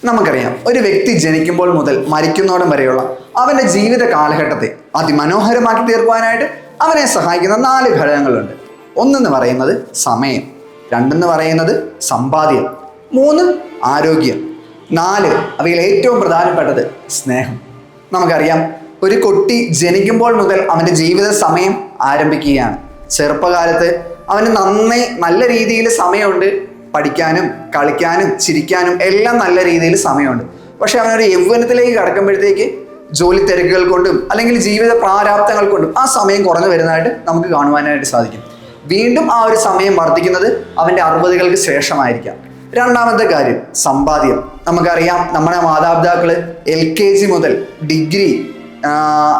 നമുക്കറിയാം, ഒരു വ്യക്തി ജനിക്കുമ്പോൾ മുതൽ മരിക്കുന്നോടം വരെയുള്ള അവൻ്റെ ജീവിത കാലഘട്ടത്തെ അതിമനോഹരമാക്കി തീർക്കുവാനായിട്ട് അവനെ സഹായിക്കുന്ന 4 ഘടകങ്ങളുണ്ട്. 1 പറയുന്നത് സമയം, 2 പറയുന്നത് സമ്പാദ്യം, 3 ആരോഗ്യം, 4 അവയിൽ ഏറ്റവും പ്രധാനപ്പെട്ടത് സ്നേഹം. നമുക്കറിയാം, ഒരു കുട്ടി ജനിക്കുമ്പോൾ മുതൽ അവൻ്റെ ജീവിത സമയം ആരംഭിക്കുകയാണ്. ചെറുപ്പകാലത്ത് അവന് നല്ല രീതിയിൽ സമയമുണ്ട്. പഠിക്കാനും കളിക്കാനും ചിരിക്കാനും എല്ലാം നല്ല രീതിയിൽ സമയമുണ്ട്. പക്ഷെ അവനൊരു യൗവനത്തിലേക്ക് കടക്കുമ്പോഴത്തേക്ക് ജോലി തിരക്കുകൾ കൊണ്ടും അല്ലെങ്കിൽ ജീവിത പ്രാരാബ്ദങ്ങൾ കൊണ്ടും ആ സമയം കുറഞ്ഞു വരുന്നതായിട്ട് നമുക്ക് കാണുവാനായിട്ട് സാധിക്കും. വീണ്ടും ആ ഒരു സമയം വർദ്ധിക്കുന്നത് അവൻ്റെ 60കൾക്ക് ശേഷമായിരിക്കാം. 2ാമത്തെ കാര്യം സമ്പാദ്യം. നമുക്കറിയാം, നമ്മുടെ മാതാപിതാക്കൾ LKG മുതൽ ഡിഗ്രി,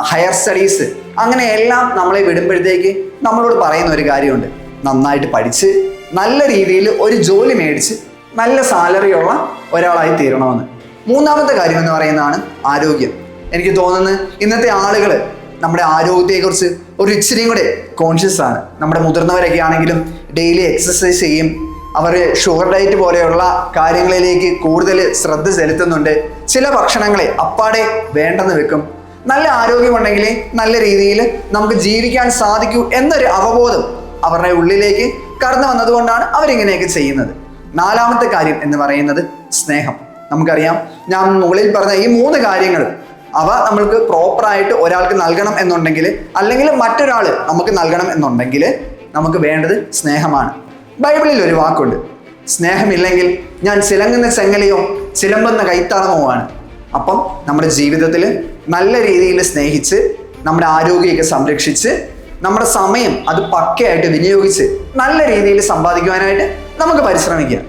ഹയർ സ്റ്റഡീസ് അങ്ങനെ എല്ലാം നമ്മളെ വിടുമ്പോഴത്തേക്ക് നമ്മളോട് പറയുന്ന ഒരു കാര്യമുണ്ട്: നന്നായിട്ട് പഠിച്ച് നല്ല രീതിയിൽ ഒരു ജോലി മേടിച്ച് നല്ല സാലറിയുള്ള ഒരാളായി തീരണമെന്ന്. 3ാമത്തെ കാര്യം എന്ന് പറയുന്നതാണ് ആരോഗ്യം. എനിക്ക് തോന്നുന്നത് ഇന്നത്തെ ആളുകൾ നമ്മുടെ ആരോഗ്യത്തെക്കുറിച്ച് ഒരു ഇച്ചിരിയും കൂടെ കോൺഷ്യസ് ആണ്. നമ്മുടെ മുതിർന്നവരൊക്കെ ആണെങ്കിലും ഡെയിലി എക്സസൈസ് ചെയ്യും. അവർ ഷുഗർ ഡയറ്റ് പോലെയുള്ള കാര്യങ്ങളിലേക്ക് കൂടുതൽ ശ്രദ്ധ ചെലുത്തുന്നുണ്ട്. ചില ഭക്ഷണങ്ങളെ അപ്പാടെ വേണ്ടെന്ന് വെക്കും. നല്ല ആരോഗ്യമുണ്ടെങ്കിൽ നല്ല രീതിയിൽ നമുക്ക് ജീവിക്കാൻ സാധിക്കൂ എന്നൊരു അവബോധം അവരുടെ ഉള്ളിലേക്ക് കടന്നു വന്നതുകൊണ്ടാണ് അവരിങ്ങനെയൊക്കെ ചെയ്യുന്നത്. 4ാമത്തെ കാര്യം എന്ന് പറയുന്നത് സ്നേഹം. നമുക്കറിയാം, ഞാൻ മുകളിൽ പറഞ്ഞ ഈ 3 കാര്യങ്ങൾ അവ നമ്മൾക്ക് പ്രോപ്പറായിട്ട് ഒരാൾക്ക് നൽകണം എന്നുണ്ടെങ്കിൽ, അല്ലെങ്കിൽ മറ്റൊരാൾ നമുക്ക് നൽകണം എന്നുണ്ടെങ്കിൽ നമുക്ക് വേണ്ടത് സ്നേഹമാണ്. ബൈബിളിൽ ഒരു വാക്കുണ്ട്: സ്നേഹമില്ലെങ്കിൽ ഞാൻ ചിലങ്ങുന്ന ചെങ്ങലയോ ചിലമ്പുന്ന കൈത്താളമോ ആണ്. അപ്പം നമ്മുടെ ജീവിതത്തിൽ നല്ല രീതിയിൽ സ്നേഹിച്ച് നമ്മുടെ ആരോഗ്യമൊക്കെ സംരക്ഷിച്ച് നമ്മുടെ സമയം അത് പക്കയായിട്ട് വിനിയോഗിച്ച് നല്ല രീതിയിൽ സമ്പാദിക്കുവാനായിട്ട് നമുക്ക് പരിശ്രമിക്കാം.